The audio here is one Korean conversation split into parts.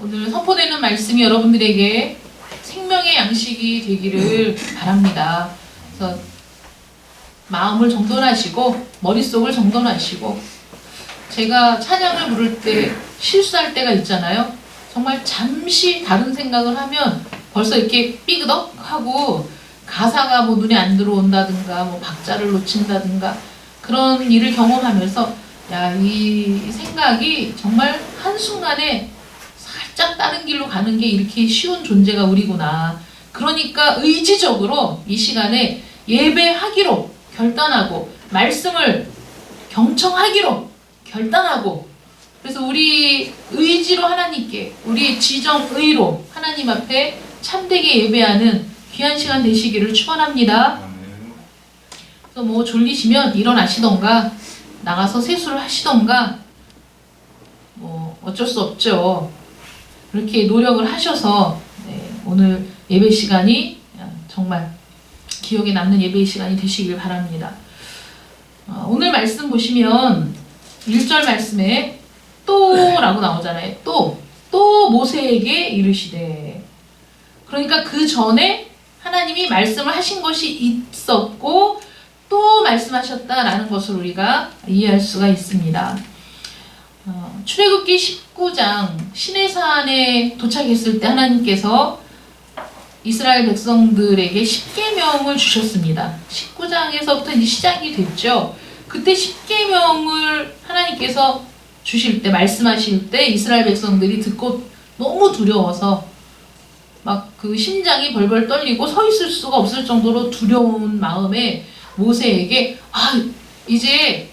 오늘 선포되는 말씀이 여러분들에게 생명의 양식이 되기를 바랍니다. 그래서 마음을 정돈하시고 머릿속을 정돈하시고, 제가 찬양을 부를 때 실수할 때가 있잖아요. 정말 잠시 다른 생각을 하면 벌써 이렇게 삐그덕하고 가사가 뭐 눈에 안 들어온다든가 뭐 박자를 놓친다든가 그런 일을 경험하면서, 야, 이 생각이 정말 한순간에 살짝 다른 길로 가는 게 이렇게 쉬운 존재가 우리구나. 그러니까 의지적으로 이 시간에 예배하기로 결단하고 말씀을 경청하기로 결단하고, 그래서 우리 의지로 하나님께, 우리 지정의로 하나님 앞에 참되게 예배하는 귀한 시간 되시기를 축원합니다. 그래서 뭐 졸리시면 일어나시던가 나가서 세수를 하시던가 뭐 어쩔 수 없죠. 그렇게 노력을 하셔서 오늘 예배 시간이 정말 기억에 남는 예배 시간이 되시길 바랍니다. 오늘 말씀 보시면 1절 말씀에 또라고 나오잖아요. 또 모세에게 이르시되. 그러니까 그 전에 하나님이 말씀을 하신 것이 있었고 또 말씀하셨다라는 것을 우리가 이해할 수가 있습니다. 출애굽기 19장 시내산에 도착했을 때 하나님께서 이스라엘 백성들에게 10계명을 주셨습니다. 19장에서부터 이제 시작이 됐죠. 그때 10계명을 하나님께서 주실 때, 말씀하실 때 이스라엘 백성들이 듣고 너무 두려워서 막 그 심장이 벌벌 떨리고 서 있을 수가 없을 정도로 두려운 마음에 모세에게, 이제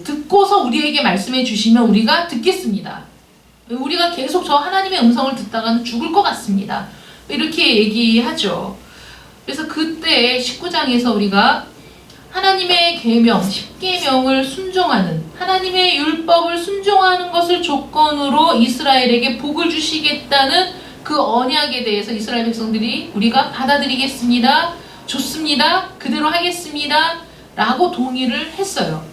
듣고서 우리에게 말씀해 주시면 우리가 듣겠습니다. 우리가 계속 저 하나님의 음성을 듣다가는 죽을 것 같습니다. 이렇게 얘기하죠. 그래서 그때 19장에서 우리가 하나님의 계명, 10계명을 순종하는, 하나님의 율법을 순종하는 것을 조건으로 이스라엘에게 복을 주시겠다는 그 언약에 대해서 이스라엘 백성들이 우리가 받아들이겠습니다, 좋습니다, 그대로 하겠습니다 라고 동의를 했어요.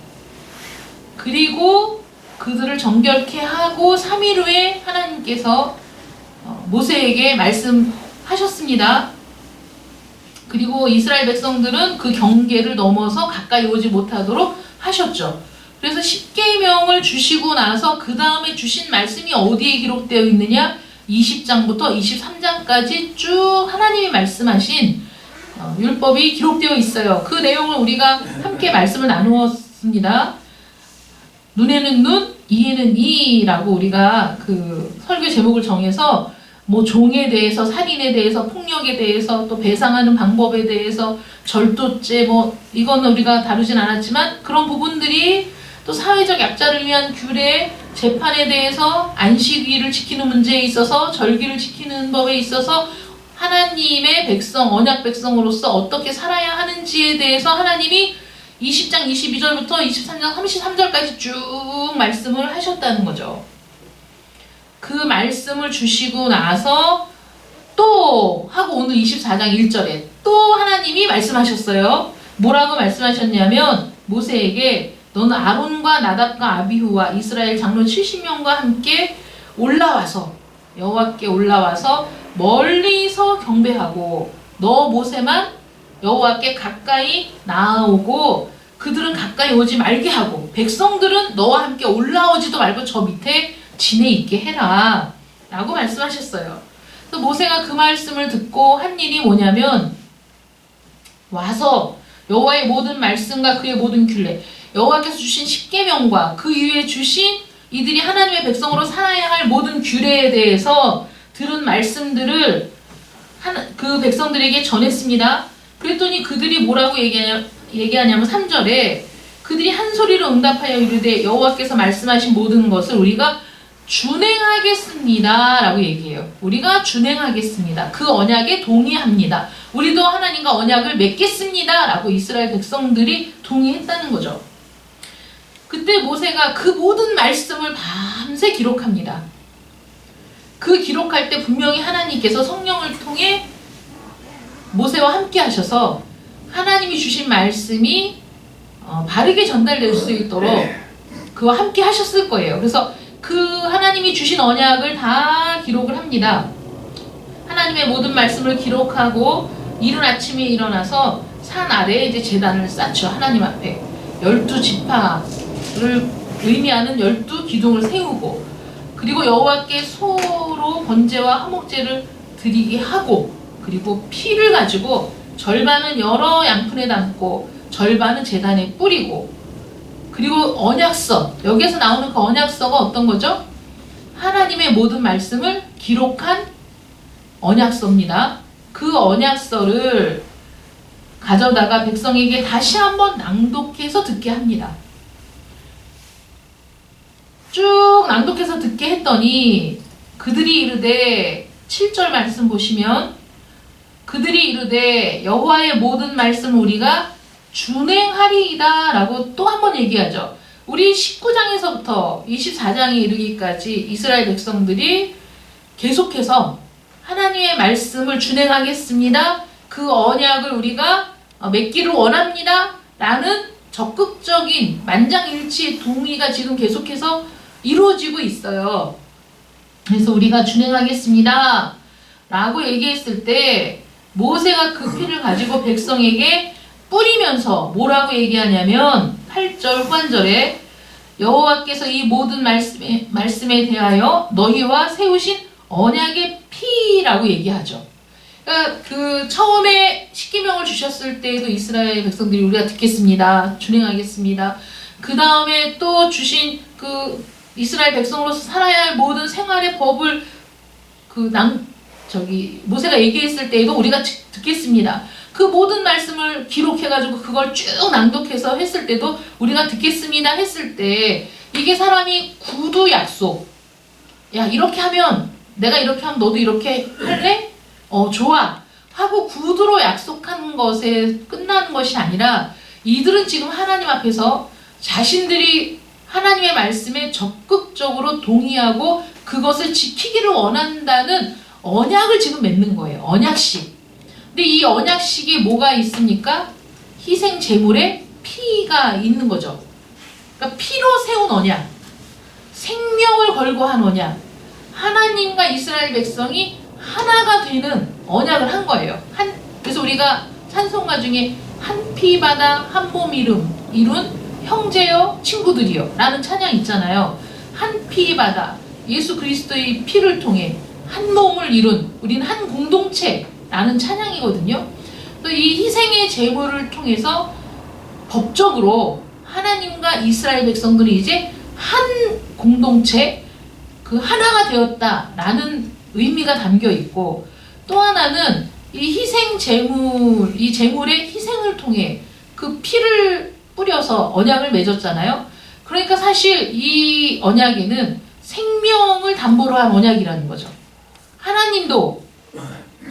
그리고 그들을 정결케 하고 3일 후에 하나님께서 모세에게 말씀하셨습니다. 그리고 이스라엘 백성들은 그 경계를 넘어서 가까이 오지 못하도록 하셨죠. 그래서 10계명을 주시고 나서 그 다음에 주신 말씀이 어디에 기록되어 있느냐? 20장부터 23장까지 쭉 하나님이 말씀하신 율법이 기록되어 있어요. 그 내용을 우리가 함께 말씀을 나누었습니다. 눈에는 눈, 이에는 이라고 우리가 그 설교 제목을 정해서 뭐 종에 대해서, 살인에 대해서, 폭력에 대해서, 또 배상하는 방법에 대해서, 절도죄, 뭐 이거는 우리가 다루진 않았지만 그런 부분들이, 또 사회적 약자를 위한 규례, 재판에 대해서, 안식일을 지키는 문제에 있어서, 절기를 지키는 법에 있어서 하나님의 백성, 언약 백성으로서 어떻게 살아야 하는지에 대해서 하나님이 20장 22절부터 23장 33절까지 쭉 말씀을 하셨다는 거죠. 그 말씀을 주시고 나서 또 하고 오늘 24장 1절에 또 하나님이 말씀하셨어요. 뭐라고 말씀하셨냐면 모세에게 너는 아론과 나답과 아비후와 이스라엘 장로 70명과 함께 올라와서, 여호와께 올라와서 멀리서 경배하고, 너 모세만 여호와께 가까이 나아오고 그들은 가까이 오지 말게 하고 백성들은 너와 함께 올라오지도 말고 저 밑에 지내 있게 해라 라고 말씀하셨어요. 그래서 모세가 그 말씀을 듣고 한 일이 뭐냐면, 와서 여호와의 모든 말씀과 그의 모든 규례, 여호와께서 주신 10계명과 그 이후에 주신 이들이 하나님의 백성으로 살아야 할 모든 규례에 대해서 들은 말씀들을 그 백성들에게 전했습니다. 그랬더니 그들이 뭐라고 얘기하냐면 3절에 그들이 한 소리로 응답하여 이르되 여호와께서 말씀하신 모든 것을 우리가 준행하겠습니다 라고 얘기해요. 우리가 준행하겠습니다. 그 언약에 동의합니다. 우리도 하나님과 언약을 맺겠습니다 라고 이스라엘 백성들이 동의했다는 거죠. 그때 모세가 그 모든 말씀을 밤새 기록합니다. 그 기록할 때 분명히 하나님께서 성령을 통해 모세와 함께 하셔서 하나님이 주신 말씀이 바르게 전달될 수 있도록 그와 함께 하셨을 거예요. 그래서 그 하나님이 주신 언약을 다 기록을 합니다. 하나님의 모든 말씀을 기록하고 이른 아침에 일어나서 산 아래에 이제 제단을 쌓죠. 하나님 앞에 12지파를 의미하는 12기둥을 세우고, 그리고 여호와께 소로 번제와 화목제를 드리게 하고, 그리고 피를 가지고 절반은 여러 양푼에 담고 절반은 제단에 뿌리고, 그리고 언약서, 여기에서 나오는 그 언약서가 어떤 거죠? 하나님의 모든 말씀을 기록한 언약서입니다. 그 언약서를 가져다가 백성에게 다시 한번 낭독해서 듣게 합니다. 쭉 낭독해서 듣게 했더니 그들이 이르되, 7절 말씀 보시면 그들이 이르되 여호와의 모든 말씀을 우리가 준행하리이다 라고 또 한 번 얘기하죠. 우리 19장에서부터 24장에 이르기까지 이스라엘 백성들이 계속해서 하나님의 말씀을 준행하겠습니다, 그 언약을 우리가 맺기를 원합니다 라는 적극적인 만장일치의 동의가 지금 계속해서 이루어지고 있어요. 그래서 우리가 준행하겠습니다 라고 얘기했을 때 모세가 그 피를 가지고 백성에게 뿌리면서 뭐라고 얘기하냐면 8절 후반절에 여호와께서 이 모든 말씀에 대하여 너희와 세우신 언약의 피라고 얘기하죠. 그러니까 그 처음에 십계명을 주셨을 때에도 이스라엘 백성들이 우리가 듣겠습니다, 준행하겠습니다. 그 다음에 또 주신 그 이스라엘 백성으로서 살아야 할 모든 생활의 법을 모세가 얘기했을 때에도 우리가 듣겠습니다. 그 모든 말씀을 기록해가지고 그걸 쭉 낭독해서 했을 때도 우리가 듣겠습니다 했을 때, 이게 사람이 구두 약속, 야 이렇게 하면, 내가 이렇게 하면 너도 이렇게 할래? 좋아 하고 구두로 약속한 것에 끝나는 것이 아니라, 이들은 지금 하나님 앞에서 자신들이 하나님의 말씀에 적극적으로 동의하고 그것을 지키기를 원한다는 언약을 지금 맺는 거예요. 언약식. 근데 이 언약식이 뭐가 있습니까? 희생 제물에 피가 있는 거죠. 그러니까 피로 세운 언약, 생명을 걸고 한 언약, 하나님과 이스라엘 백성이 하나가 되는 언약을 한 거예요. 그래서 우리가 찬송가 중에 한 피 바다 한 몸 이룬 형제여 친구들이여 라는 찬양 있잖아요. 한 피 바다, 예수 그리스도의 피를 통해 한 몸을 이룬, 우리는 한 공동체라는 찬양이거든요. 또 이 희생의 제물을 통해서 법적으로 하나님과 이스라엘 백성들이 이제 한 공동체, 그 하나가 되었다라는 의미가 담겨 있고, 또 하나는 이 희생 제물, 이 제물의 희생을 통해 그 피를 뿌려서 언약을 맺었잖아요. 그러니까 사실 이 언약에는 생명을 담보로 한 언약이라는 거죠. 하나님도,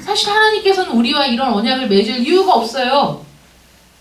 사실 하나님께서는 우리와 이런 언약을 맺을 이유가 없어요.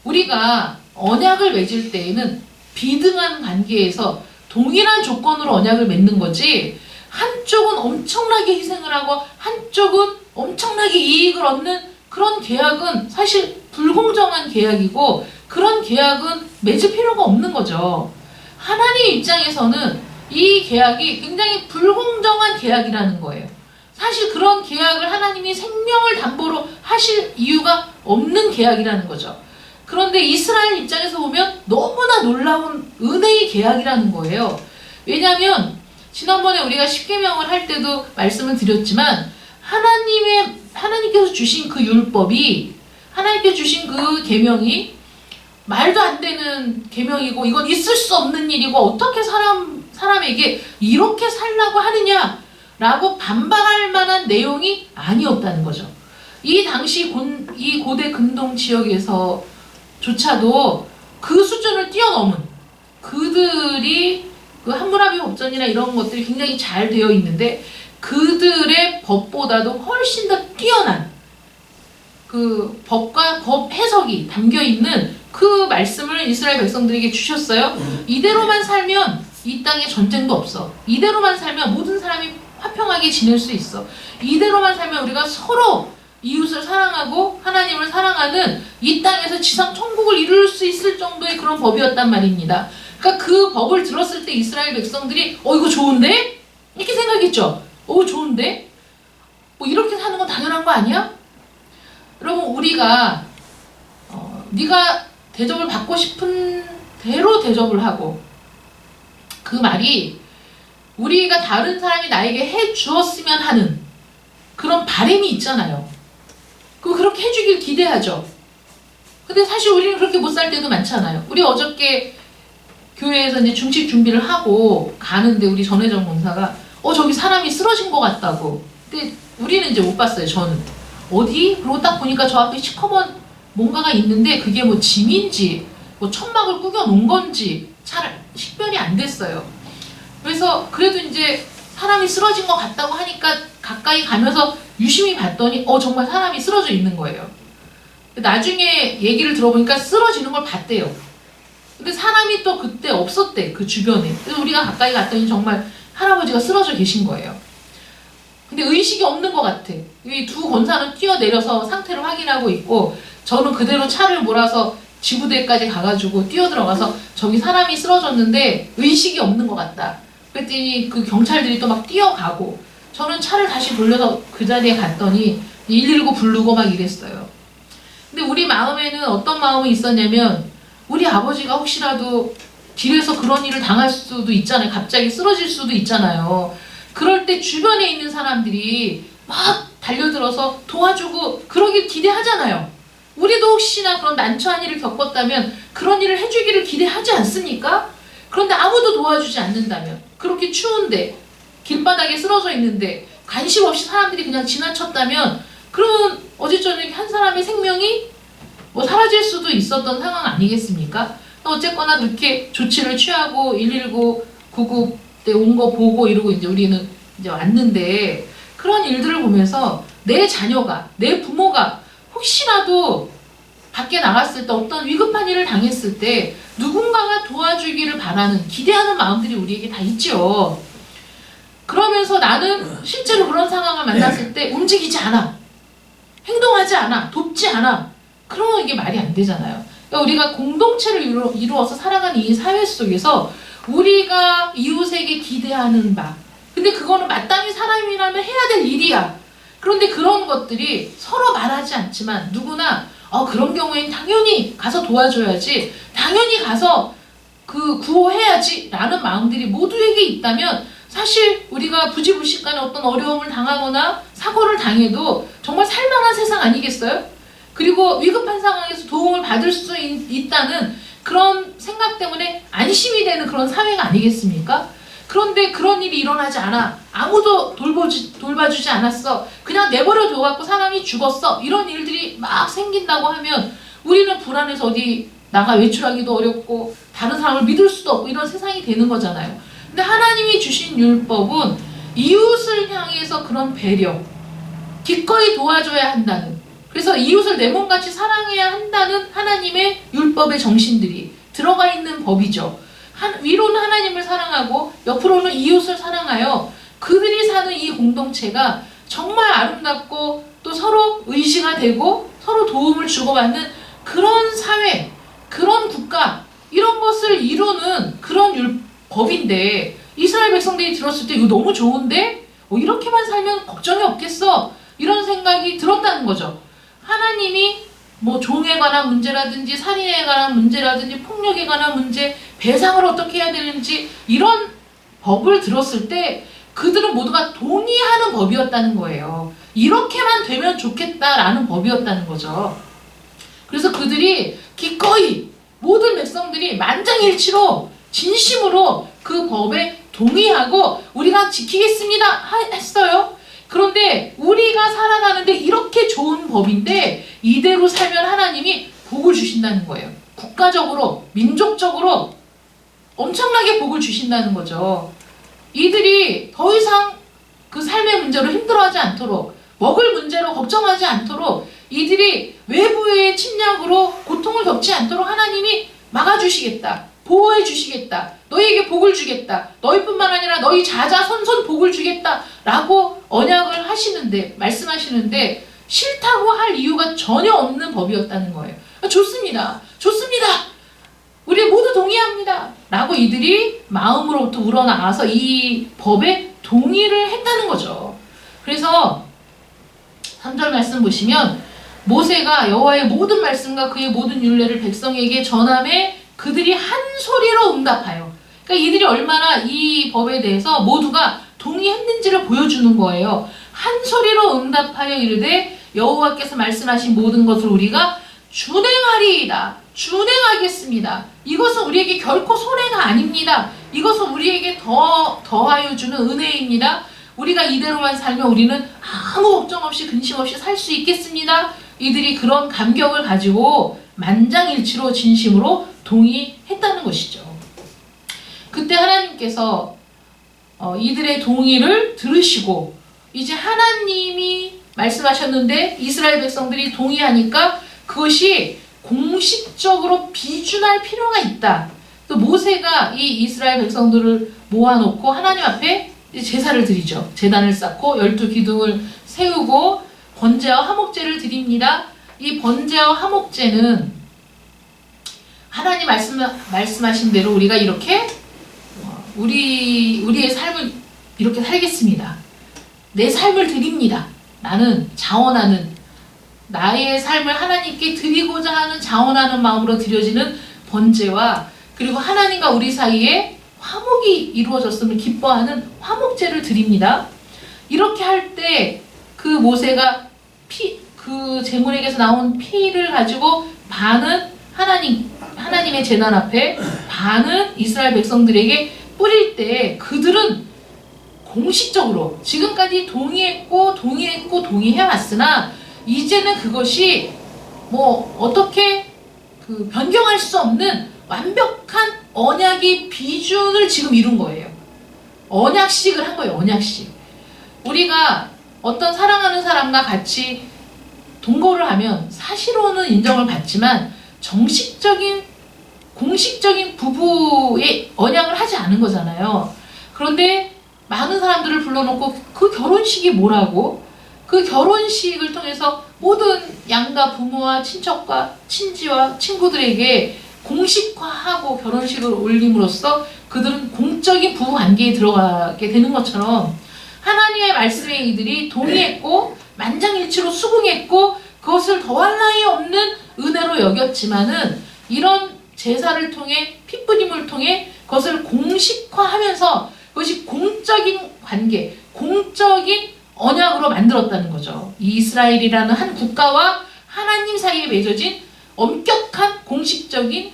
우리가 언약을 맺을 때에는 비등한 관계에서 동일한 조건으로 언약을 맺는 거지, 한쪽은 엄청나게 희생을 하고 한쪽은 엄청나게 이익을 얻는 그런 계약은 사실 불공정한 계약이고, 그런 계약은 맺을 필요가 없는 거죠. 하나님 입장에서는 이 계약이 굉장히 불공정한 계약이라는 거예요. 사실 그런 계약을 하나님이 생명을 담보로 하실 이유가 없는 계약이라는 거죠. 그런데 이스라엘 입장에서 보면 너무나 놀라운 은혜의 계약이라는 거예요. 왜냐하면 지난번에 우리가 십계명을 할 때도 말씀을 드렸지만, 하나님께서 주신 그 율법이, 하나님께서 주신 그 계명이 말도 안 되는 계명이고, 이건 있을 수 없는 일이고, 어떻게 사람에게 이렇게 살라고 하느냐라고 반발할 만한 내용이 아니었다는 거죠. 이 당시 이 고대 근동 지역에서조차도 그 수준을 뛰어넘은, 그들이 그 함무라비 법전이나 이런 것들이 굉장히 잘 되어 있는데, 그들의 법보다도 훨씬 더 뛰어난 그 법과 법 해석이 담겨 있는 그 말씀을 이스라엘 백성들에게 주셨어요. 이대로만 살면 이 땅에 전쟁도 없어. 이대로만 살면 모든 사람이 화평하게 지낼 수 있어. 이대로만 살면 우리가 서로 이웃을 사랑하고 하나님을 사랑하는 이 땅에서 지상 천국을 이룰 수 있을 정도의 그런 법이었단 말입니다. 그러니까 그러니까 그 법을 들었을 때 이스라엘 백성들이 이거 좋은데? 이렇게 생각했죠. 좋은데? 뭐 이렇게 사는 건 당연한 거 아니야? 여러분 우리가 네가 대접을 받고 싶은 대로 대접을 하고 그 말이 우리가 다른 사람이 나에게 해 주었으면 하는 그런 바람이 있잖아요. 그렇게 해주길 기대하죠. 근데 사실 우리는 그렇게 못 살 때도 많잖아요. 우리 어저께 교회에서 이제 중식 준비를 하고 가는데 우리 전혜정 권사가 저기 사람이 쓰러진 것 같다고. 근데 우리는 이제 못 봤어요. 저는 어디? 그러고 딱 보니까 저 앞에 시커먼 뭔가가 있는데 그게 뭐 짐인지 뭐 천막을 꾸겨 놓은 건지 잘 식별이 안 됐어요. 그래서 그래도 이제 사람이 쓰러진 것 같다고 하니까 가까이 가면서 유심히 봤더니 정말 사람이 쓰러져 있는 거예요. 나중에 얘기를 들어보니까 쓰러지는 걸 봤대요. 근데 사람이 또 그때 없었대, 그 주변에. 그래서 우리가 가까이 갔더니 정말 할아버지가 쓰러져 계신 거예요. 근데 의식이 없는 것 같아. 이 두 권사는 뛰어내려서 상태를 확인하고 있고 저는 그대로 차를 몰아서 지구대까지 가가지고 뛰어들어가서 저기 사람이 쓰러졌는데 의식이 없는 것 같다. 그랬더니 그 경찰들이 또 막 뛰어가고 저는 차를 다시 돌려서 그 자리에 갔더니 119 부르고 막 이랬어요. 근데 우리 마음에는 어떤 마음이 있었냐면 우리 아버지가 혹시라도 길에서 그런 일을 당할 수도 있잖아요. 갑자기 쓰러질 수도 있잖아요. 그럴 때 주변에 있는 사람들이 막 달려들어서 도와주고 그러길 기대하잖아요. 우리도 혹시나 그런 난처한 일을 겪었다면 그런 일을 해주기를 기대하지 않습니까? 그런데 아무도 도와주지 않는다면 그렇게 추운데 길바닥에 쓰러져 있는데 관심 없이 사람들이 그냥 지나쳤다면 그러면 어제 저녁에 한 사람의 생명이 뭐 사라질 수도 있었던 상황 아니겠습니까? 어쨌거나 그렇게 조치를 취하고 119, 99대 온 거 보고 이러고 이제 우리는 이제 왔는데 그런 일들을 보면서 내 자녀가, 내 부모가 혹시라도 밖에 나갔을 때 어떤 위급한 일을 당했을 때 누군가가 도와주기를 바라는, 기대하는 마음들이 우리에게 다 있죠. 그러면서 나는 실제로 그런 상황을 만났을 때 움직이지 않아. 행동하지 않아. 돕지 않아. 그러면 이게 말이 안 되잖아요. 그러니까 우리가 공동체를 이루어서 살아가는 이 사회 속에서 우리가 이웃에게 기대하는 바, 근데 그거는 마땅히 사람이라면 해야 될 일이야. 그런데 그런 것들이 서로 말하지 않지만 누구나 그런 경우엔 당연히 가서 도와줘야지, 당연히 가서 그 구호해야지 라는 마음들이 모두에게 있다면 사실 우리가 부지불식간에 어떤 어려움을 당하거나 사고를 당해도 정말 살만한 세상 아니겠어요? 그리고 위급한 상황에서 도움을 받을 수 있다는 그런 생각 때문에 안심이 되는 그런 사회가 아니겠습니까? 그런데 그런 일이 일어나지 않아. 아무도 돌봐주지 않았어. 그냥 내버려 둬갖고 사람이 죽었어. 이런 일들이 막 생긴다고 하면 우리는 불안해서 어디 나가 외출하기도 어렵고 다른 사람을 믿을 수도 없고 이런 세상이 되는 거잖아요. 근데 하나님이 주신 율법은 이웃을 향해서 그런 배려, 기꺼이 도와줘야 한다는, 그래서 이웃을 내 몸같이 사랑해야 한다는 하나님의 율법의 정신들이 들어가 있는 법이죠. 위로는 하나님을 사랑하고 옆으로는 이웃을 사랑하여 그들이 사는 이 공동체가 정말 아름답고 또 서로 의지가 되고 서로 도움을 주고받는 그런 사회, 그런 국가, 이런 것을 이루는 그런 법인데 이스라엘 백성들이 들었을 때 이거 너무 좋은데? 이렇게만 살면 걱정이 없겠어? 이런 생각이 들었다는 거죠. 하나님이 뭐 종에 관한 문제라든지 살인에 관한 문제라든지 폭력에 관한 문제, 배상을 어떻게 해야 되는지 이런 법을 들었을 때 그들은 모두가 동의하는 법이었다는 거예요. 이렇게만 되면 좋겠다라는 법이었다는 거죠. 그래서 그들이 기꺼이 모든 백성들이 만장일치로 진심으로 그 법에 동의하고 우리가 지키겠습니다 했어요. 그런데 우리가 살아가는데 이렇게 좋은 법인데 이대로 살면 하나님이 복을 주신다는 거예요. 국가적으로, 민족적으로 엄청나게 복을 주신다는 거죠. 이들이 더 이상 그 삶의 문제로 힘들어하지 않도록, 먹을 문제로 걱정하지 않도록, 이들이 외부의 침략으로 고통을 겪지 않도록 하나님이 막아주시겠다, 보호해 주시겠다, 너희에게 복을 주겠다, 너희뿐만 아니라 너희 자자손손 복을 주겠다 라고 언약을 하시는데, 말씀하시는데 싫다고 할 이유가 전혀 없는 법이었다는 거예요. 좋습니다. 좋습니다. 우리 모두 동의합니다. 라고 이들이 마음으로부터 우러나와서 이 법에 동의를 했다는 거죠. 그래서 3절 말씀 보시면 모세가 여호와의 모든 말씀과 그의 모든 율례를 백성에게 전함에 그들이 한 소리로 응답하여, 그러니까 이들이 얼마나 이 법에 대해서 모두가 동의했는지를 보여주는 거예요. 한 소리로 응답하여 이르되 여호와께서 말씀하신 모든 것을 우리가 준행하리이다. 준행하겠습니다. 이것은 우리에게 결코 손해가 아닙니다. 이것은 우리에게 더하여 주는 은혜입니다. 우리가 이대로만 살면 우리는 아무 걱정 없이 근심 없이 살 수 있겠습니다. 이들이 그런 감격을 가지고 만장일치로 진심으로 동의했다는 것이죠. 그때 하나님께서 이들의 동의를 들으시고 이제 하나님이 말씀하셨는데 이스라엘 백성들이 동의하니까 그것이 공식적으로 비준할 필요가 있다. 또 모세가 이 이스라엘 백성들을 모아놓고 하나님 앞에 제사를 드리죠. 제단을 쌓고 12기둥을 세우고 번제와 화목제를 드립니다. 이 번제와 화목제는 하나님 말씀하신 대로 우리가 이렇게 우리의 삶을 이렇게 살겠습니다. 내 삶을 드립니다. 나는 자원하는, 나의 삶을 하나님께 드리고자 하는 자원하는 마음으로 드려지는 번제와, 그리고 하나님과 우리 사이에 화목이 이루어졌음을 기뻐하는 화목제를 드립니다. 이렇게 할 때 그 모세가 그 제물에게서 나온 피를 가지고 반은 하나님의 제단 앞에, 반은 이스라엘 백성들에게 뿌릴 때 그들은 공식적으로 지금까지 동의해왔으나 이제는 그것이 어떻게 변경할 수 없는 완벽한 언약의 비준을 지금 이룬 거예요. 언약식을 한 거예요. 언약식. 우리가 어떤 사랑하는 사람과 같이 동거를 하면 사실로는 인정을 받지만 정식적인 공식적인 부부의 언약을 하지 않은 거잖아요. 그런데 많은 사람들을 불러놓고 그 결혼식이 뭐라고? 그 결혼식을 통해서 모든 양가 부모와 친척과 친지와 친구들에게 공식화하고 결혼식을 올림으로써 그들은 공적인 부부관계에 들어가게 되는 것처럼 하나님의 말씀에 이들이 동의했고 만장일치로 수긍했고 그것을 더할 나위 없는 은혜로 여겼지만은 이런 제사를 통해 핏부림을 통해 그것을 공식화하면서 그것이 공적인 관계, 공적인 언약으로 만들었다는 거죠. 이스라엘이라는 한 국가와 하나님 사이에 맺어진 엄격한 공식적인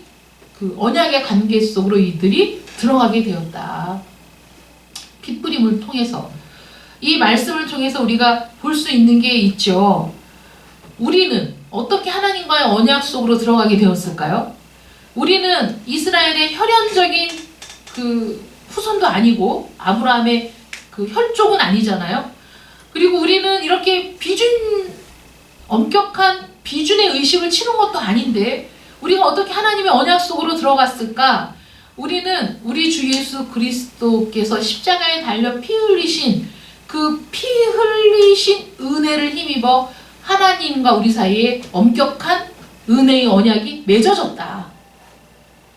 그 언약의 관계 속으로 이들이 들어가게 되었다. 핏부림을 통해서. 이 말씀을 통해서 우리가 볼 수 있는 게 있죠. 우리는 어떻게 하나님과의 언약 속으로 들어가게 되었을까요? 우리는 이스라엘의 혈연적인 그 후손도 아니고 아브라함의 그 혈족은 아니잖아요. 그리고 우리는 이렇게 엄격한 비준의 의식을 치는 것도 아닌데 우리가 어떻게 하나님의 언약 속으로 들어갔을까? 우리는 우리 주 예수 그리스도께서 십자가에 달려 피 흘리신 그 피 흘리신 은혜를 힘입어 하나님과 우리 사이에 엄격한 은혜의 언약이 맺어졌다.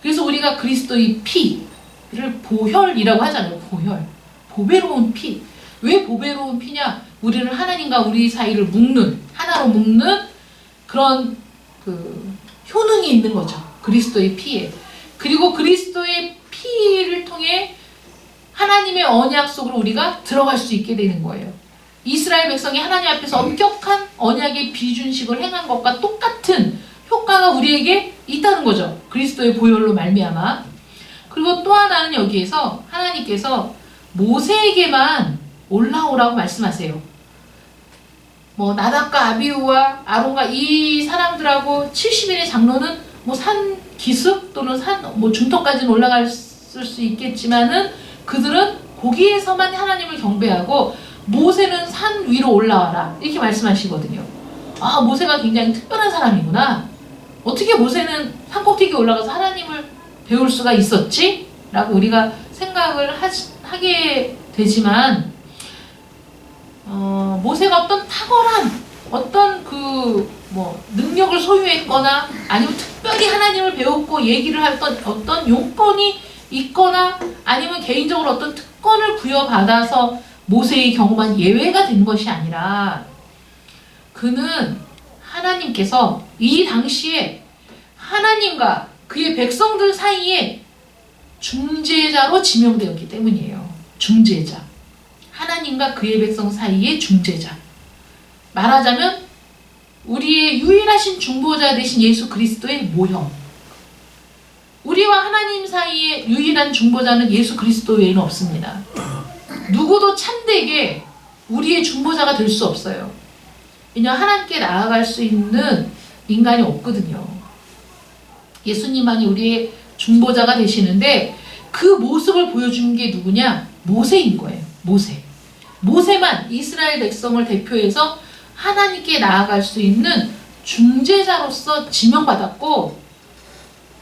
그래서 우리가 그리스도의 피를 보혈이라고 하잖아요. 보혈. 보배로운 피. 왜 보배로운 피냐? 우리는 하나님과 우리 사이를 하나로 묶는 그런 그 효능이 있는 거죠. 그리스도의 피에. 그리고 그리스도의 피를 통해 하나님의 언약 속으로 우리가 들어갈 수 있게 되는 거예요. 이스라엘 백성이 하나님 앞에서 엄격한 언약의 비준식을 행한 것과 똑같은 효과가 우리에게 있다는 거죠. 그리스도의 보혈로 말미암아. 그리고 또 하나는 여기에서 하나님께서 모세에게만 올라오라고 말씀하세요. 나답과 아비후와 아론과 이 사람들하고 70인의 장로는 산 기슭 또는 산 중턱까지는 올라갈 수 있겠지만은 그들은 거기에서만 하나님을 경배하고 모세는 산 위로 올라와라 이렇게 말씀하시거든요. 아, 모세가 굉장히 특별한 사람이구나. 어떻게 모세는 산꼭대기에 올라가서 하나님을 배울 수가 있었지? 라고 우리가 생각을 하게 되지만 모세가 어떤 탁월한 능력을 소유했거나 아니면 특별히 하나님을 배웠고 얘기를 했던 어떤 용건이 있거나 아니면 개인적으로 어떤 특권을 부여받아서 모세의 경험한 예외가 된 것이 아니라 그는 하나님께서 이 당시에 하나님과 그의 백성들 사이에 중재자로 지명되었기 때문이에요. 중재자. 하나님과 그의 백성 사이의 중재자. 말하자면 우리의 유일하신 중보자 되신 예수 그리스도의 모형. 우리와 하나님 사이의 유일한 중보자는 예수 그리스도 외에는 없습니다. 누구도 참되게 우리의 중보자가 될 수 없어요. 왜냐하면 하나님께 나아갈 수 있는 인간이 없거든요. 예수님만이 우리의 중보자가 되시는데 그 모습을 보여준 게 누구냐? 모세인 거예요. 모세. 모세만 이스라엘 백성을 대표해서 하나님께 나아갈 수 있는 중재자로서 지명받았고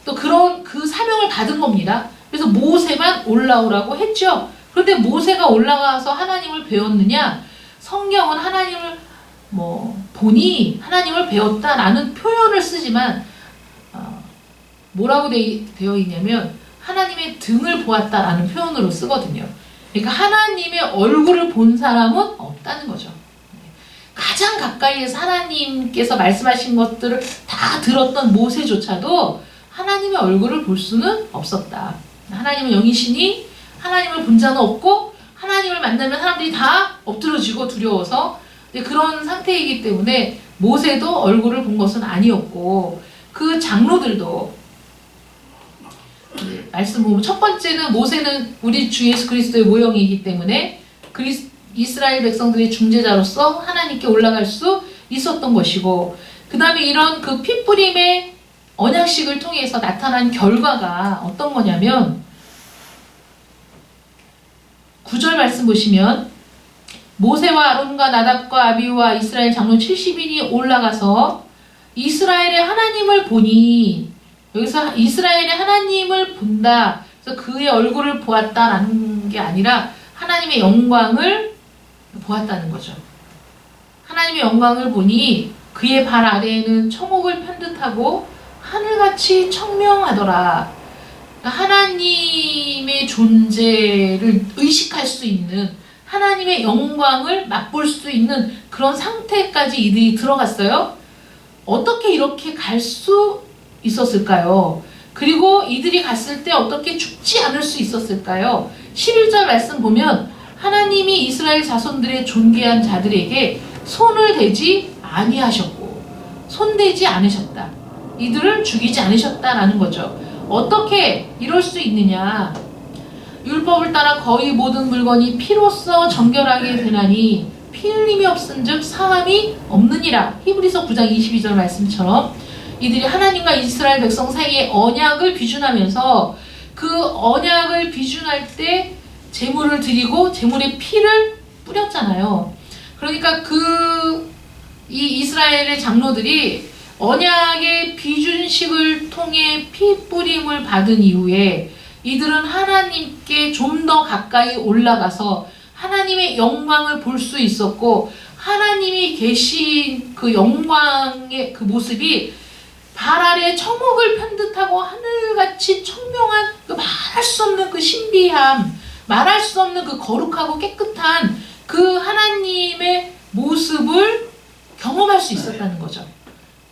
또 그런 그 사명을 받은 겁니다. 그래서 모세만 올라오라고 했죠. 그런데 모세가 올라가서 하나님을 배웠느냐? 성경은 하나님을 보니 하나님을 배웠다라는 표현을 쓰지만 뭐라고 되어 있냐면 하나님의 등을 보았다라는 표현으로 쓰거든요. 그러니까 하나님의 얼굴을 본 사람은 없다는 거죠. 가장 가까이에서 하나님께서 말씀하신 것들을 다 들었던 모세조차도 하나님의 얼굴을 볼 수는 없었다. 하나님은 영이시니 하나님을 본 자는 없고 하나님을 만나면 사람들이 다 엎드러지고 두려워서 그런 상태이기 때문에 모세도 얼굴을 본 것은 아니었고 그 장로들도 말씀 보면 첫 번째는 모세는 우리 주 예수 그리스도의 모형이기 때문에 이스라엘 백성들의 중재자로서 하나님께 올라갈 수 있었던 것이고 그 다음에 이런 그 핏부림의 언약식을 통해서 나타난 결과가 어떤 거냐면 9절 말씀 보시면 모세와 아론과 나답과 아비후와 이스라엘 장로 70인이 올라가서 이스라엘의 하나님을 보니 여기서 이스라엘의 하나님을 본다. 그래서 그의 얼굴을 보았다라는 게 아니라 하나님의 영광을 보았다는 거죠. 하나님의 영광을 보니 그의 발 아래에는 청옥을 편듯하고 하늘같이 청명하더라. 그러니까 하나님의 존재를 의식할 수 있는 하나님의 영광을 맛볼 수 있는 그런 상태까지 이들이 들어갔어요. 어떻게 이렇게 갈 수 있었을까요? 그리고 이들이 갔을 때 어떻게 죽지 않을 수 있었을까요? 11절 말씀 보면 하나님이 이스라엘 자손들의 존귀한 자들에게 손을 대지 아니하셨고 손대지 않으셨다. 이들을 죽이지 않으셨다라는 거죠. 어떻게 이럴 수 있느냐? 율법을 따라 거의 모든 물건이 피로써 정결하게 되나니 피 흘림이 없은즉 사함이 없느니라. 히브리서 9장 22절 말씀처럼 이들이 하나님과 이스라엘 백성 사이에 언약을 비준하면서 그 언약을 비준할 때 제물을 드리고 제물의 피를 뿌렸잖아요. 그러니까 이 이스라엘의 장로들이 언약의 비준식을 통해 피 뿌림을 받은 이후에 이들은 하나님께 좀 더 가까이 올라가서 하나님의 영광을 볼 수 있었고 하나님이 계신 그 영광의 그 모습이 발 아래 청옥을 편듯하고 하늘같이 청명한 그 말할 수 없는 그 신비함, 말할 수 없는 그 거룩하고 깨끗한 그 하나님의 모습을 경험할 수 있었다는 거죠.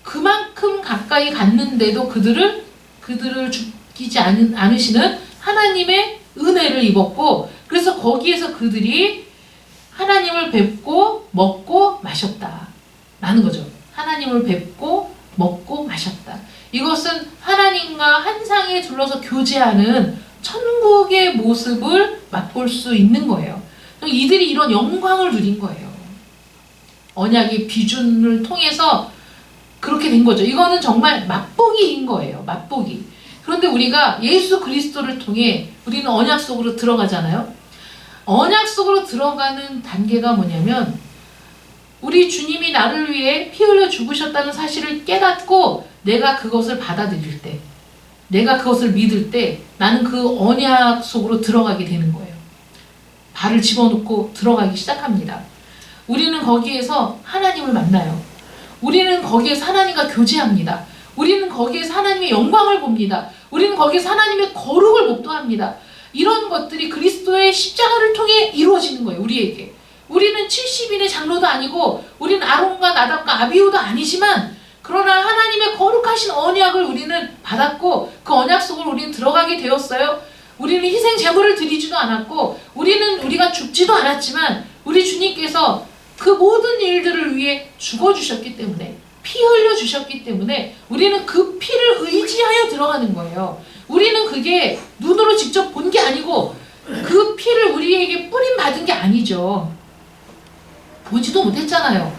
그만큼 가까이 갔는데도 그들을 죽이지 않으시는 하나님의 은혜를 입었고 그래서 거기에서 그들이 하나님을 뵙고 먹고 마셨다 라는 거죠. 하나님을 뵙고 먹고 마셨다. 이것은 하나님과 한 상에 둘러서 교제하는 천국의 모습을 맛볼 수 있는 거예요. 이들이 이런 영광을 누린 거예요. 언약의 비준을 통해서 그렇게 된 거죠. 이거는 정말 맛보기인 거예요. 맛보기. 그런데 우리가 예수 그리스도를 통해 우리는 언약 속으로 들어가잖아요. 언약 속으로 들어가는 단계가 뭐냐면 우리 주님이 나를 위해 피 흘려 죽으셨다는 사실을 깨닫고 내가 그것을 받아들일 때, 내가 그것을 믿을 때 나는 그 언약 속으로 들어가게 되는 거예요. 발을 집어넣고 들어가기 시작합니다. 우리는 거기에서 하나님을 만나요. 우리는 거기에서 하나님과 교제합니다. 우리는 거기에서 하나님의 영광을 봅니다. 우리는 거기에서 하나님의 거룩을 목도합니다. 이런 것들이 그리스도의 십자가를 통해 이루어지는 거예요. 우리에게. 우리는 70인의 장로도 아니고 우리는 아론과 나답과 아비후도 아니지만 그러나 하나님의 거룩하신 언약을 우리는 받았고 그 언약 속으로 우리는 들어가게 되었어요. 우리는 희생 제물을 드리지도 않았고 우리가 죽지도 않았지만 우리 주님께서 그 모든 일들을 위해 죽어주셨기 때문에 피 흘려주셨기 때문에 우리는 그 피를 의지하여 들어가는 거예요. 우리는 그게 눈으로 직접 본 게 아니고 그 피를 우리에게 뿌림받은 게 아니죠. 보지도 못했잖아요.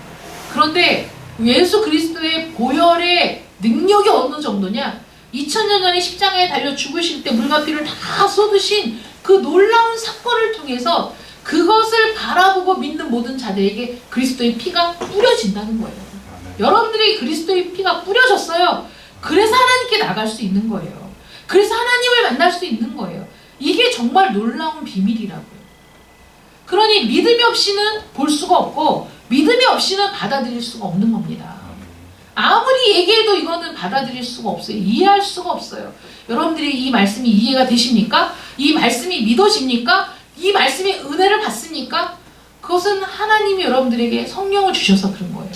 그런데 예수 그리스도의 보혈의 능력이 어느 정도냐? 2000년 전에 십자가에 달려 죽으실 때 물과 피를 다 쏟으신 그 놀라운 사건을 통해서 그것을 바라보고 믿는 모든 자들에게 그리스도의 피가 뿌려진다는 거예요. 여러분들이 그리스도의 피가 뿌려졌어요. 그래서 하나님께 나갈 수 있는 거예요. 그래서 하나님을 만날 수 있는 거예요. 이게 정말 놀라운 비밀이라고요. 그러니 믿음이 없이는 볼 수가 없고 믿음이 없이는 받아들일 수가 없는 겁니다. 아무리 얘기해도 이거는 받아들일 수가 없어요. 이해할 수가 없어요. 여러분들이 이 말씀이 이해가 되십니까? 이 말씀이 믿어집니까? 이 말씀의 은혜를 받습니까? 그것은 하나님이 여러분들에게 성령을 주셔서 그런 거예요.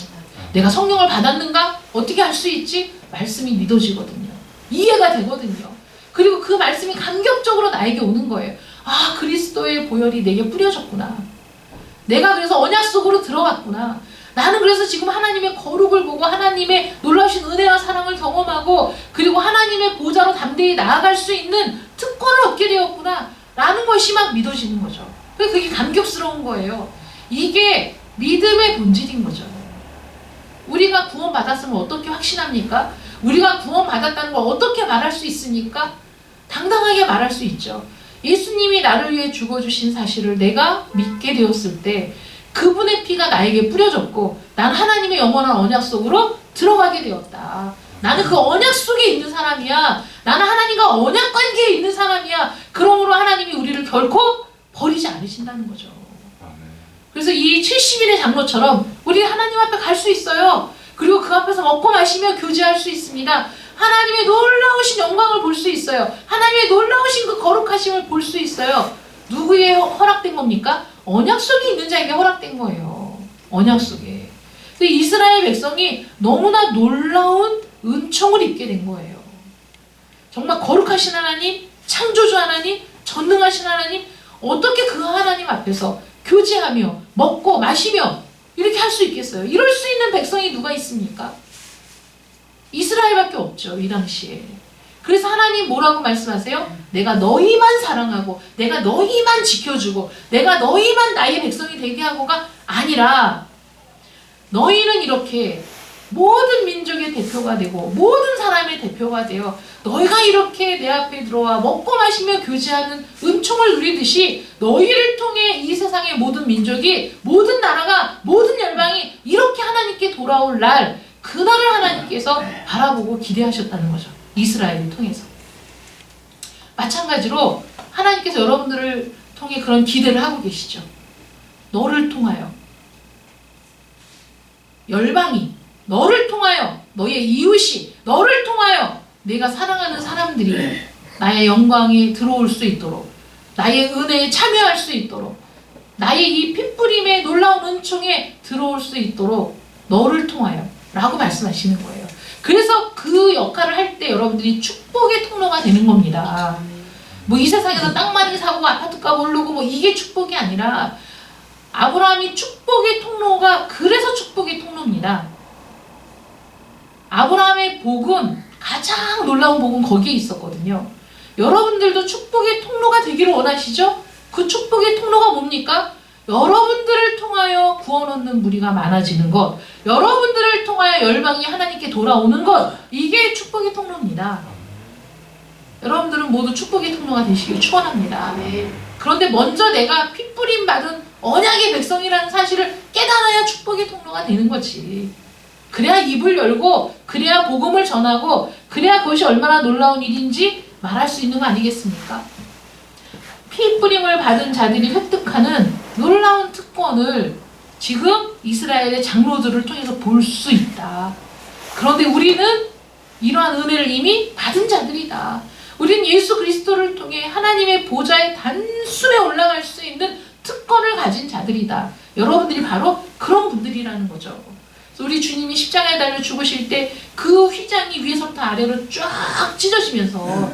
내가 성령을 받았는가? 어떻게 할 수 있지? 말씀이 믿어지거든요. 이해가 되거든요. 그리고 그 말씀이 감격적으로 나에게 오는 거예요. 아, 그리스도의 보혈이 내게 뿌려졌구나. 내가 그래서 언약 속으로 들어갔구나. 나는 그래서 지금 하나님의 거룩을 보고 하나님의 놀라우신 은혜와 사랑을 경험하고 그리고 하나님의 보좌로 담대히 나아갈 수 있는 특권을 얻게 되었구나 라는 것이 막 믿어지는 거죠. 그게 감격스러운 거예요. 이게 믿음의 본질인 거죠. 우리가 구원받았으면 어떻게 확신합니까? 우리가 구원받았다는 걸 어떻게 말할 수 있습니까? 당당하게 말할 수 있죠. 예수님이 나를 위해 죽어주신 사실을 내가 믿게 되었을 때 그분의 피가 나에게 뿌려졌고 난 하나님의 영원한 언약 속으로 들어가게 되었다. 나는 그 언약 속에 있는 사람이야. 나는 하나님과 언약 관계에 있는 사람이야. 그러므로 하나님이 우리를 결코 버리지 않으신다는 거죠. 그래서 이 70인의 장로처럼 우리 하나님 앞에 갈 수 있어요. 그리고 그 앞에서 먹고 마시며 교제할 수 있습니다. 하나님의 놀라우신 영광을 볼 수 있어요. 하나님의 놀라우신 그 거룩하심을 볼 수 있어요. 누구의 허락된 겁니까? 언약 속에 있는 자에게 허락된 거예요. 언약 속에. 근데 이스라엘 백성이 너무나 놀라운 은총을 입게 된 거예요. 정말 거룩하신 하나님, 창조주 하나님, 전능하신 하나님, 어떻게 그 하나님 앞에서 교제하며 먹고 마시며 이렇게 할 수 있겠어요? 이럴 수 있는 백성이 누가 있습니까? 이스라엘밖에 없죠. 이 당시에. 그래서 하나님 뭐라고 말씀하세요? 내가 너희만 사랑하고 내가 너희만 지켜주고 내가 너희만 나의 백성이 되게 하고가 아니라 너희는 이렇게 모든 민족의 대표가 되고 모든 사람의 대표가 되어 너희가 이렇게 내 앞에 들어와 먹고 마시며 교제하는 은총을 누리듯이 너희를 통해 이 세상의 모든 민족이 모든 나라가 모든 열방이 이렇게 하나님께 돌아올 날 그날을 하나님께서 바라보고 기대하셨다는 거죠. 이스라엘을 통해서. 마찬가지로 하나님께서 여러분들을 통해 그런 기대를 하고 계시죠. 너를 통하여 열방이 너를 통하여 너의 이웃이 너를 통하여 내가 사랑하는 사람들이 나의 영광에 들어올 수 있도록 나의 은혜에 참여할 수 있도록 나의 이 핏부림의 놀라운 은총에 들어올 수 있도록 너를 통하여 라고 말씀하시는 거예요. 그래서 그 역할을 할 때 여러분들이 축복의 통로가 되는 겁니다. 뭐 이 세상에서 땅 많이 사고 아파트값 오르고 뭐 이게 축복이 아니라 아브라함이 축복의 통로가 그래서 축복의 통로입니다. 아브라함의 복은 가장 놀라운 복은 거기에 있었거든요. 여러분들도 축복의 통로가 되기를 원하시죠? 그 축복의 통로가 뭡니까? 여러분들을 통하여 구원 얻는 무리가 많아지는 것, 여러분들을 통하여 열방이 하나님께 돌아오는 것, 이게 축복의 통로입니다. 여러분들은 모두 축복의 통로가 되시길 축원합니다. 그런데 먼저 내가 핏부림 받은 언약의 백성이라는 사실을 깨달아야 축복의 통로가 되는 거지. 그래야 입을 열고 그래야 복음을 전하고 그래야 그것이 얼마나 놀라운 일인지 말할 수 있는 거 아니겠습니까? 피 뿌림을 받은 자들이 획득하는 놀라운 특권을 지금 이스라엘의 장로들을 통해서 볼 수 있다. 그런데 우리는 이러한 은혜를 이미 받은 자들이다. 우리는 예수 그리스도를 통해 하나님의 보좌의 단숨에 올라갈 수 있는 특권을 가진 자들이다. 여러분들이 바로 그런 분들이라는 거죠. 그래서 우리 주님이 십자가에 달려 죽으실 때 그 휘장이 위에서부터 아래로 쫙 찢어지면서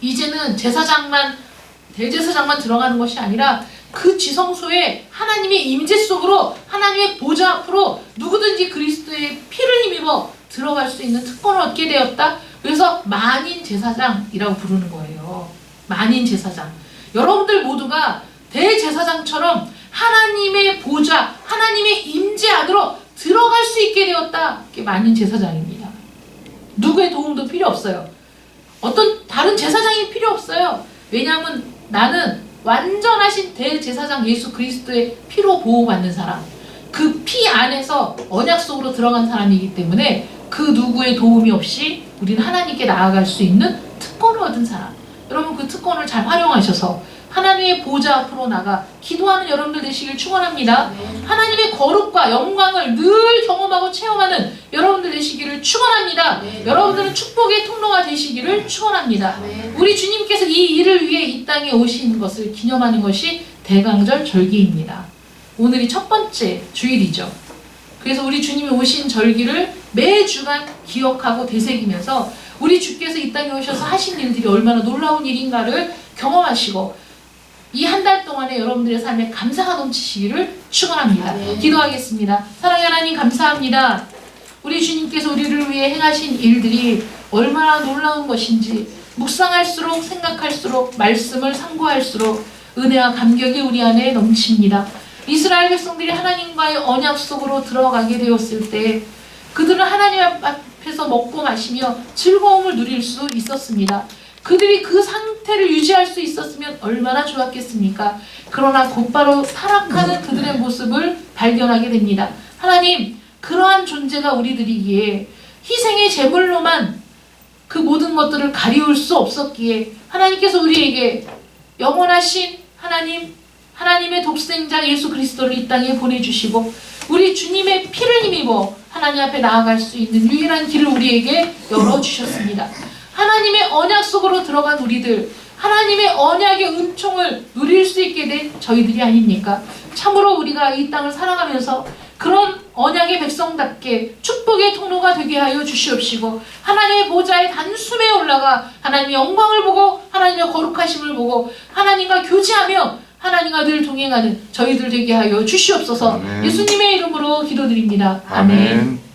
이제는 제사장만, 대제사장만 들어가는 것이 아니라 그 지성소에 하나님의 임재 속으로 하나님의 보좌 앞으로 누구든지 그리스도의 피를 힘입어 들어갈 수 있는 특권을 얻게 되었다. 그래서 만인 제사장이라고 부르는 거예요. 만인 제사장. 여러분들 모두가 대제사장처럼 하나님의 보좌, 하나님의 임재 안으로 들어갈 수 있게 되었다. 그게 만인 제사장입니다. 누구의 도움도 필요 없어요. 어떤 다른 제사장이 필요 없어요. 왜냐하면 나는 완전하신 대제사장 예수 그리스도의 피로 보호받는 사람, 그 피 안에서 언약 속으로 들어간 사람이기 때문에 그 누구의 도움이 없이 우리는 하나님께 나아갈 수 있는 특권을 얻은 사람. 여러분 그 특권을 잘 활용하셔서 하나님의 보좌 앞으로 나가 기도하는 여러분들 되시길 축원합니다. 하나님의 거룩과 영광을 늘 경험하고 체험하는 여러분들 되시기를 축원합니다. 여러분들은 축복의 통로가 되시기를 축원합니다. 우리 주님께서 이 일을 위해 이 땅에 오신 것을 기념하는 것이 대강절 절기입니다. 오늘이 첫 번째 주일이죠. 그래서 우리 주님이 오신 절기를 매주간 기억하고 되새기면서 우리 주께서 이 땅에 오셔서 하신 일들이 얼마나 놀라운 일인가를 경험하시고 이 한 달 동안에 여러분들의 삶에 감사가 넘치시기를 축원합니다. 기도하겠습니다. 사랑의 하나님 감사합니다. 우리 주님께서 우리를 위해 행하신 일들이 얼마나 놀라운 것인지 묵상할수록 생각할수록 말씀을 상고할수록 은혜와 감격이 우리 안에 넘칩니다. 이스라엘 백성들이 하나님과의 언약 속으로 들어가게 되었을 때 그들은 하나님 앞에서 먹고 마시며 즐거움을 누릴 수 있었습니다. 그들이 그 상태를 유지할 수 있었으면 얼마나 좋았겠습니까? 그러나 곧바로 타락하는 그들의 모습을 발견하게 됩니다. 하나님, 그러한 존재가 우리들이기에 희생의 제물로만 그 모든 것들을 가리울 수 없었기에 하나님께서 우리에게 영원하신 하나님, 하나님의 독생자 예수 그리스도를 이 땅에 보내주시고 우리 주님의 피를 힘입어 하나님 앞에 나아갈 수 있는 유일한 길을 우리에게 열어주셨습니다. 하나님의 언약 속으로 들어간 우리들, 하나님의 언약의 은총을 누릴 수 있게 된 저희들이 아닙니까? 참으로 우리가 이 땅을 살아가면서 그런 언약의 백성답게 축복의 통로가 되게 하여 주시옵시고 하나님의 보좌의 단숨에 올라가 하나님의 영광을 보고 하나님의 거룩하심을 보고 하나님과 교제하며 하나님과 늘 동행하는 저희들 되게 하여 주시옵소서. 아멘. 예수님의 이름으로 기도드립니다. 아멘. 아멘.